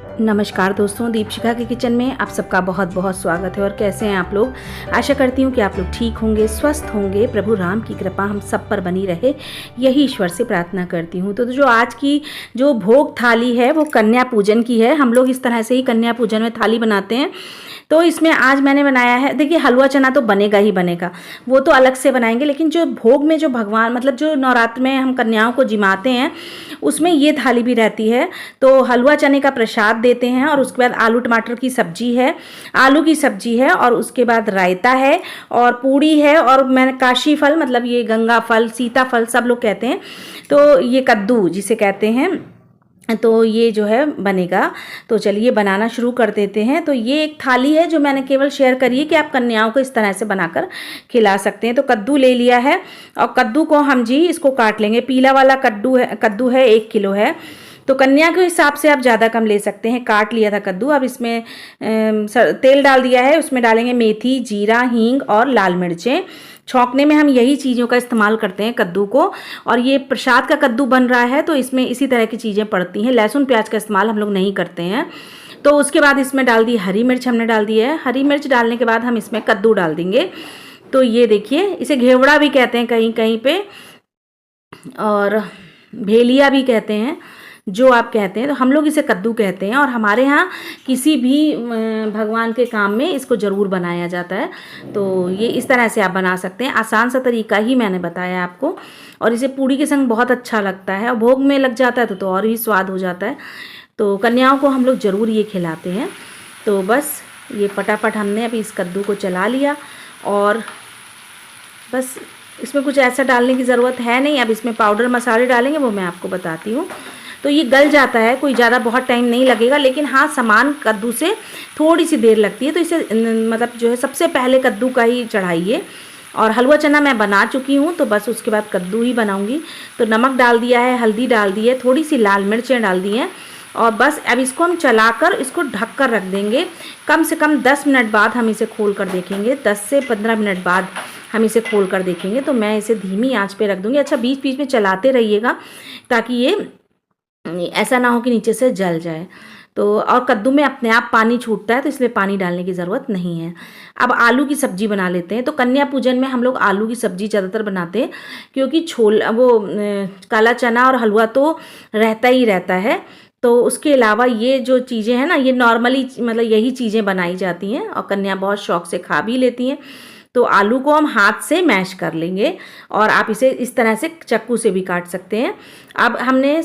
नमस्कार दोस्तों, दीपशिखा के किचन में आप सबका बहुत बहुत स्वागत है। और कैसे हैं आप लोग? आशा करती हूँ कि आप लोग ठीक होंगे, स्वस्थ होंगे। प्रभु राम की कृपा हम सब पर बनी रहे, यही ईश्वर से प्रार्थना करती हूँ। तो जो आज की जो भोग थाली है वो कन्या पूजन की है। हम लोग इस तरह से ही कन्या पूजन में थाली बनाते हैं। तो इसमें आज मैंने बनाया है, देखिए हलवा चना तो बनेगा ही बनेगा, वो तो अलग से बनाएंगे। लेकिन जो भोग में जो भगवान मतलब जो नवरात्र में हम कन्याओं को जिमाते हैं उसमें ये थाली भी रहती है। तो हलवा चने का प्रसाद देते हैं और उसके बाद आलू टमाटर की सब्जी है, आलू की सब्जी है, और उसके बाद रायता है और पूड़ी है, और मैंने काशी फल मतलब ये गंगा फल, सीताफल सब लोग कहते हैं, तो ये कद्दू जिसे कहते हैं, तो ये जो है बनेगा। तो चलिए बनाना शुरू कर देते हैं। तो ये एक थाली है जो मैंने केवल शेयर करी है कि आप कन्याओं को इस तरह से बनाकर खिला सकते हैं। तो कद्दू ले लिया है और कद्दू को हम जी इसको काट लेंगे। पीला वाला कद्दू है 1 किलो है। तो कन्या के हिसाब से आप ज़्यादा कम ले सकते हैं। काट लिया था कद्दू। अब इसमें तेल डाल दिया है, उसमें डालेंगे मेथी, जीरा, हींग और लाल मिर्चें। छौंकने में हम यही चीज़ों का इस्तेमाल करते हैं कद्दू को। और ये प्रसाद का कद्दू बन रहा है तो इसमें इसी तरह की चीज़ें पड़ती हैं। लहसुन प्याज का इस्तेमाल हम लोग नहीं करते हैं। तो उसके बाद इसमें डाल दी हरी मिर्च, हमने डाल दी है। हरी मिर्च डालने के बाद हम इसमें कद्दू डाल देंगे। तो ये देखिए, इसे घेवड़ा भी कहते हैं कहीं कहीं पे, और भेलिया भी कहते हैं, जो आप कहते हैं। तो हम लोग इसे कद्दू कहते हैं और हमारे यहाँ किसी भी भगवान के काम में इसको ज़रूर बनाया जाता है। तो ये इस तरह से आप बना सकते हैं। आसान सा तरीका ही मैंने बताया आपको, और इसे पूड़ी के संग बहुत अच्छा लगता है और भोग में लग जाता है तो और भी स्वाद हो जाता है। तो कन्याओं को हम लोग ज़रूर ये खिलाते हैं। तो बस ये फटाफट हमने अभी इस कद्दू को चला लिया, और बस इसमें कुछ ऐसा डालने की ज़रूरत है नहीं। अब इसमें पाउडर मसाले डालेंगे, वो मैं आपको बताती हूँ। तो ये गल जाता है, कोई ज़्यादा बहुत टाइम नहीं लगेगा। लेकिन हाँ, सामान कद्दू से थोड़ी सी देर लगती है। तो इसे मतलब जो है सबसे पहले कद्दू का ही चढ़ाइए। और हलवा चना मैं बना चुकी हूँ, तो बस उसके बाद कद्दू ही बनाऊँगी। तो नमक डाल दिया है, हल्दी डाल दी है, थोड़ी सी लाल मिर्चें डाल दी हैं, और बस अब इसको हम चलाकर इसको ढक कर रख देंगे। कम से कम 10 मिनट बाद हम इसे खोल कर देखेंगे। 10 से 15 मिनट बाद हम इसे खोल कर देखेंगे। तो मैं इसे धीमी आंच पे रख दूँगी। अच्छा, बीच बीच में चलाते रहिएगा ताकि ये ऐसा ना हो कि नीचे से जल जाए। तो और कद्दू में अपने आप पानी छूटता है, तो इसलिए पानी डालने की ज़रूरत नहीं है। अब आलू की सब्ज़ी बना लेते हैं। तो कन्या पूजन में हम लोग आलू की सब्ज़ी ज़्यादातर बनाते हैं, क्योंकि काला चना और हलवा तो रहता ही रहता है। तो उसके अलावा ये जो चीज़ें हैं ना, ये नॉर्मली मतलब यही चीज़ें बनाई जाती हैं और कन्या बहुत शौक से खा भी लेती हैं। तो आलू को हम हाथ से मैश कर लेंगे, और आप इसे इस तरह से चाकू से भी काट सकते हैं। अब हमने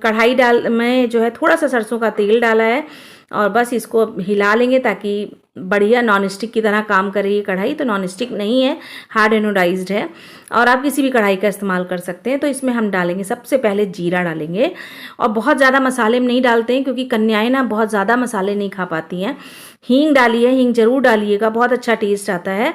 कढ़ाई में जो है थोड़ा सा सरसों का तेल डाला है, और बस इसको हिला लेंगे ताकि बढ़िया नॉन स्टिक की तरह काम करे। ये कढ़ाई तो नॉन स्टिक नहीं है, हार्ड एनोडाइज्ड है, और आप किसी भी कढ़ाई का इस्तेमाल कर सकते हैं। तो इसमें हम डालेंगे सबसे पहले जीरा डालेंगे, और बहुत ज़्यादा मसाले में नहीं डालते हैं क्योंकि कन्याएं ना बहुत ज़्यादा मसाले नहीं खा पाती हैं। हींग डालिए, हींग ज़रूर डालिएगा, बहुत अच्छा टेस्ट आता है।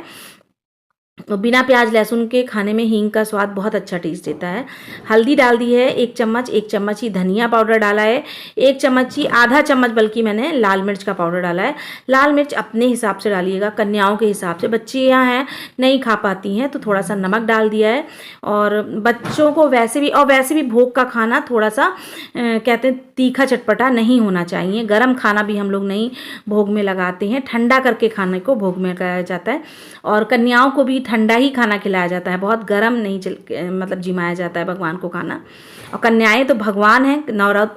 तो बिना प्याज लहसुन के खाने में हींग का स्वाद बहुत अच्छा टेस्ट देता है। हल्दी डाल दी है 1 चम्मच, 1 चम्मच ही धनिया पाउडर डाला है, 1 चम्मच ही, आधा चम्मच बल्कि मैंने लाल मिर्च का पाउडर डाला है। लाल मिर्च अपने हिसाब से डालिएगा, कन्याओं के हिसाब से। बच्चियाँ हैं नहीं खा पाती हैं, तो थोड़ा सा नमक डाल दिया है। और बच्चों को वैसे भी भोग का खाना थोड़ा सा कहते हैं तीखा चटपटा नहीं होना चाहिए। गरम खाना भी हम लोग नहीं भोग में लगाते हैं, ठंडा करके खाने को भोग में लगाया जाता है। और कन्याओं को भी ठंडा ही खाना खिलाया जाता है, बहुत गर्म नहीं मतलब जिमाया जाता है भगवान को खाना। और कन्याएं तो भगवान हैं,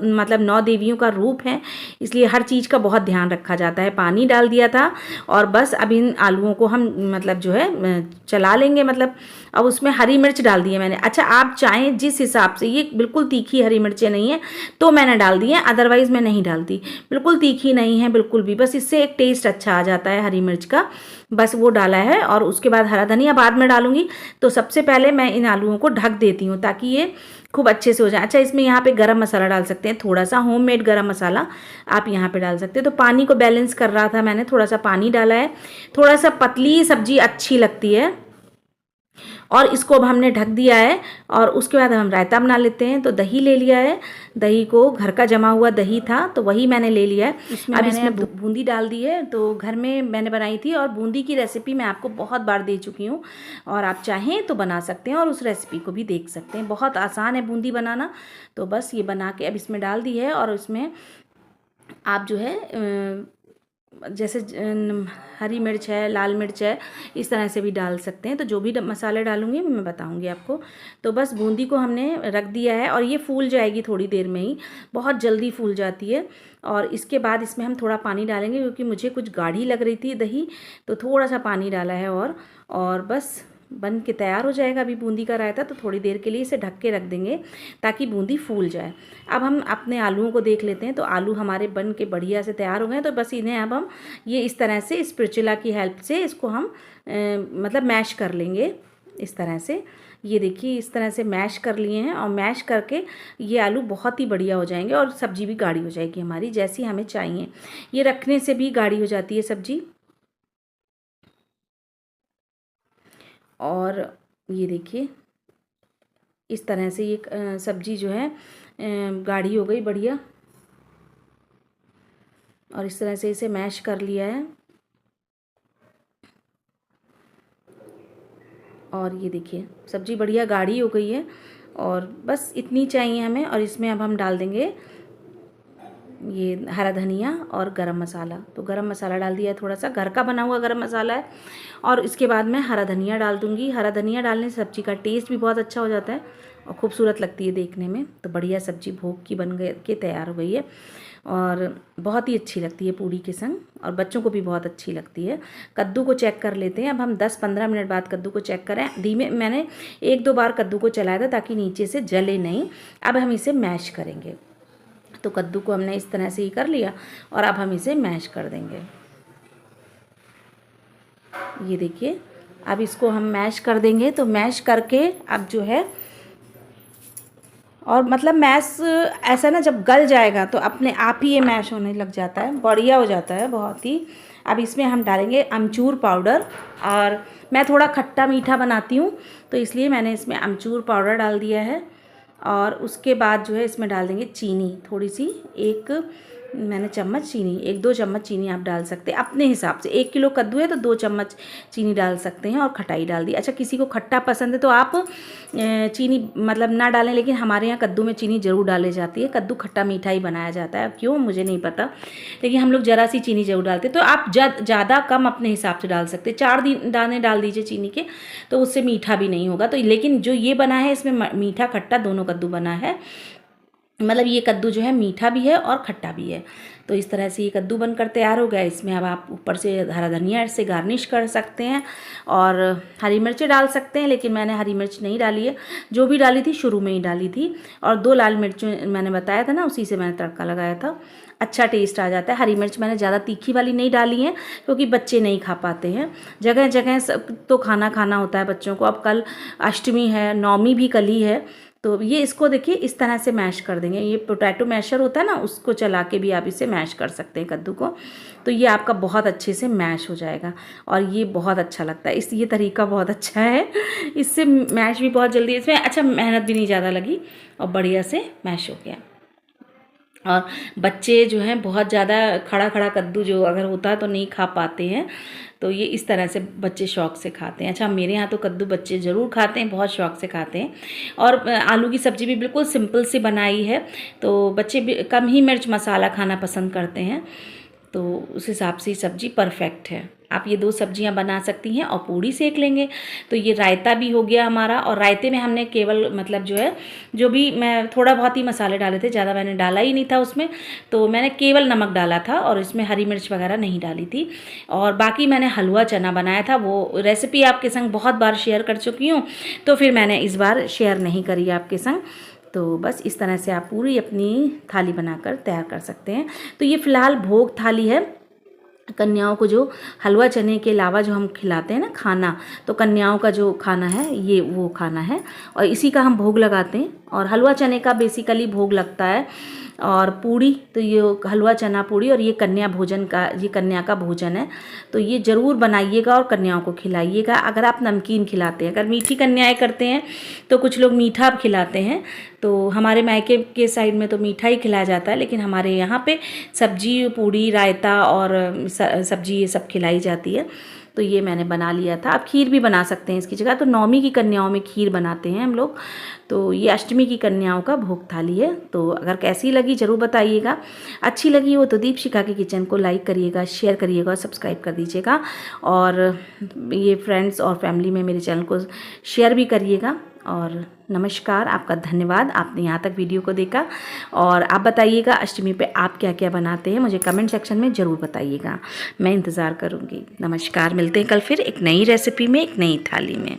मतलब 9 देवियों का रूप है, इसलिए हर चीज़ का बहुत ध्यान रखा जाता है। पानी डाल दिया था, और बस अब इन आलूओं को हम मतलब जो है चला लेंगे। मतलब अब उसमें हरी मिर्च डाल दी है मैंने। अच्छा, आप चाहें जिस हिसाब से, ये बिल्कुल तीखी हरी मिर्चें नहीं है तो मैंने डाल दी है, अदरवाइज़ मैं नहीं डालती। बिल्कुल तीखी नहीं है बिल्कुल भी, बस इससे एक टेस्ट अच्छा आ जाता है हरी मिर्च का, बस वो डाला है। और उसके बाद हरा धनिया बाद में डालूंगी। तो सबसे पहले मैं इन आलूओं को ढक देती हूँ ताकि ये खूब अच्छे से हो जाए। अच्छा, इसमें यहाँ पे गरम मसाला डाल सकते हैं, थोड़ा सा होममेड गरम मसाला आप यहाँ पे डाल सकते हैं। तो पानी को बैलेंस कर रहा था मैंने, थोड़ा सा पानी डाला है। थोड़ा सा पतली सब्जी अच्छी लगती है, और इसको अब हमने ढक दिया है। और उसके बाद हम रायता बना लेते हैं। तो दही ले लिया है, दही को घर का जमा हुआ दही था तो वही मैंने ले लिया है। अब इसमें बूंदी डाल दी है, तो घर में मैंने बनाई थी, और बूंदी की रेसिपी मैं आपको बहुत बार दे चुकी हूँ, और आप चाहें तो बना सकते हैं और उस रेसिपी को भी देख सकते हैं। बहुत आसान है बूंदी बनाना। तो बस ये बना के अब इसमें डाल दी है, और उसमें आप जो है जैसे हरी मिर्च है, लाल मिर्च है, इस तरह से भी डाल सकते हैं। तो जो भी मसाले डालूँगी मैं बताऊँगी आपको। तो बस बूंदी को हमने रख दिया है और ये फूल जाएगी थोड़ी देर में ही, बहुत जल्दी फूल जाती है। और इसके बाद इसमें हम थोड़ा पानी डालेंगे क्योंकि मुझे कुछ गाढ़ी लग रही थी दही, तो थोड़ा सा पानी डाला है। और बस बन के तैयार हो जाएगा अभी बूंदी का रायता। तो थोड़ी देर के लिए इसे ढक के रख देंगे ताकि बूंदी फूल जाए। अब हम अपने आलूओं को देख लेते हैं। तो आलू हमारे बन के बढ़िया से तैयार हो गए हैं। तो बस इन्हें अब हम ये इस तरह से स्पैचुला की हेल्प से इसको हम मतलब मैश कर लेंगे इस तरह से। ये देखिए इस तरह से मैश कर लिए हैं और मैश करके ये आलू बहुत ही बढ़िया हो जाएंगे और सब्ज़ी भी गाढ़ी हो जाएगी हमारी जैसी हमें चाहिए। ये रखने से भी गाढ़ी हो जाती है सब्ज़ी। और ये देखिए इस तरह से ये सब्ज़ी जो है गाढ़ी हो गई बढ़िया। और इस तरह से इसे मैश कर लिया है। और ये देखिए सब्ज़ी बढ़िया गाढ़ी हो गई है और बस इतनी चाहिए हमें। और इसमें अब हम डाल देंगे ये हरा धनिया और गरम मसाला। तो गरम मसाला डाल दिया है, थोड़ा सा घर का बना हुआ गरम मसाला है। और इसके बाद मैं हरा धनिया डाल दूँगी। हरा धनिया डालने से सब्ज़ी का टेस्ट भी बहुत अच्छा हो जाता है और खूबसूरत लगती है देखने में। तो बढ़िया सब्ज़ी भोग की बन गई के तैयार हो गई है और बहुत ही अच्छी लगती है पूड़ी के संग और बच्चों को भी बहुत अच्छी लगती है। कद्दू को चेक कर लेते हैं। अब हम 10-15 मिनट बाद कद्दू को चेक करें। धीमे मैंने 1-2 बार कद्दू को चलाया था ताकि नीचे से जले नहीं। अब हम इसे मैश करेंगे। तो कद्दू को हमने इस तरह से ही कर लिया और अब हम इसे मैश कर देंगे। ये देखिए अब इसको हम मैश कर देंगे। तो मैश करके अब जो है और मतलब मैश ऐसा ना जब गल जाएगा तो अपने आप ही ये मैश होने लग जाता है, बढ़िया हो जाता है बहुत ही। अब इसमें हम डालेंगे अमचूर पाउडर। और मैं थोड़ा खट्टा मीठा बनाती हूँ तो इसलिए मैंने इसमें अमचूर पाउडर डाल दिया है। और उसके बाद जो है इसमें डाल देंगे चीनी थोड़ी सी, मैंने चम्मच चीनी, 1-2 चम्मच चीनी आप डाल सकते हैं अपने हिसाब से। 1 किलो कद्दू है तो 2 चम्मच चीनी डाल सकते हैं और खटाई डाल दी। अच्छा किसी को खट्टा पसंद है तो आप चीनी मतलब ना डालें, लेकिन हमारे यहाँ कद्दू में चीनी ज़रूर डाली जाती है। कद्दू खट्टा मीठा ही बनाया जाता है, क्यों मुझे नहीं पता, लेकिन हम लोग ज़रा सी चीनी ज़रूर डालते हैं। तो आप ज़्यादा कम अपने हिसाब से डाल सकते हैं। 4 दाने डाल दीजिए चीनी के, तो उससे मीठा भी नहीं होगा। तो लेकिन जो ये बना है इसमें मीठा खट्टा दोनों कद्दू बना है, मतलब ये कद्दू जो है मीठा भी है और खट्टा भी है। तो इस तरह से ये कद्दू बनकर तैयार हो गया। इसमें अब आप ऊपर से हरा धनिया से गार्निश कर सकते हैं और हरी मिर्चें डाल सकते हैं, लेकिन मैंने हरी मिर्च नहीं डाली है। जो भी डाली थी शुरू में ही डाली थी। और 2 लाल मिर्च मैंने बताया था ना, उसी से मैंने तड़का लगाया था। अच्छा टेस्ट आ जाता है। हरी मिर्च मैंने ज़्यादा तीखी वाली नहीं डाली है क्योंकि बच्चे नहीं खा पाते हैं। जगह जगह सब तो खाना होता है बच्चों को। अब कल अष्टमी है, नवमी भी कल ही है। तो ये इसको देखिए इस तरह से मैश कर देंगे। ये पोटैटो मैशर होता है ना, उसको चला के भी आप इसे मैश कर सकते हैं कद्दू को। तो ये आपका बहुत अच्छे से मैश हो जाएगा और ये बहुत अच्छा लगता है। ये तरीका बहुत अच्छा है, इससे मैश भी बहुत जल्दी, इसमें अच्छा मेहनत भी नहीं ज़्यादा लगी और बढ़िया से मैश हो गया। और बच्चे जो हैं बहुत ज़्यादा खड़ा कद्दू जो अगर होता है तो नहीं खा पाते हैं। तो ये इस तरह से बच्चे शौक़ से खाते हैं। अच्छा मेरे यहाँ तो कद्दू बच्चे ज़रूर खाते हैं, बहुत शौक़ से खाते हैं। और आलू की सब्ज़ी भी बिल्कुल सिंपल सी बनाई है, तो बच्चे भी कम ही मिर्च मसाला खाना पसंद करते हैं। तो उस हिसाब से सब्ज़ी परफेक्ट है। आप ये 2 सब्जियां बना सकती हैं और पूड़ी सेक लेंगे। तो ये रायता भी हो गया हमारा। और रायते में हमने केवल मतलब जो है जो भी मैं थोड़ा बहुत ही मसाले डाले थे, ज़्यादा मैंने डाला ही नहीं था उसमें। तो मैंने केवल नमक डाला था और इसमें हरी मिर्च वगैरह नहीं डाली थी। और बाकी मैंने हलवा चना बनाया था, वो रेसिपी आपके संग बहुत बार शेयर कर चुकी हूँ, तो फिर मैंने इस बार शेयर नहीं करी आपके संग। तो बस इस तरह से आप पूरी अपनी थाली बनाकर तैयार कर सकते हैं। तो ये फ़िलहाल भोग थाली है। कन्याओं को जो हलवा चने के अलावा जो हम खिलाते हैं ना खाना, तो कन्याओं का जो खाना है ये वो खाना है और इसी का हम भोग लगाते हैं। और हलवा चने का बेसिकली भोग लगता है। और पूड़ी तो ये हलवा चना पूड़ी, और ये कन्या भोजन का, ये कन्या का भोजन है। तो ये ज़रूर बनाइएगा और कन्याओं को खिलाइएगा। अगर आप नमकीन खिलाते हैं, अगर मीठी कन्याएं करते हैं तो कुछ लोग मीठा खिलाते हैं। तो हमारे मायके के साइड में तो मीठा ही खिलाया जाता है, लेकिन हमारे यहाँ पे सब्जी पूड़ी रायता और सब्जी ये सब खिलाई जाती है। तो ये मैंने बना लिया था। आप खीर भी बना सकते हैं इसकी जगह, तो नवमी की कन्याओं में खीर बनाते हैं हम लोग। तो ये अष्टमी की कन्याओं का भोग थाली है। तो अगर कैसी लगी ज़रूर बताइएगा। अच्छी लगी हो तो दीपशिखा के किचन को लाइक करिएगा, शेयर करिएगा और सब्सक्राइब कर दीजिएगा। और ये फ्रेंड्स और फैमिली में मेरे चैनल को शेयर भी करिएगा। और नमस्कार, आपका धन्यवाद, आपने यहाँ तक वीडियो को देखा। और आप बताइएगा अष्टमी पे आप क्या क्या बनाते हैं, मुझे कमेंट सेक्शन में ज़रूर बताइएगा। मैं इंतज़ार करूँगी। नमस्कार, मिलते हैं कल फिर एक नई रेसिपी में, एक नई थाली में।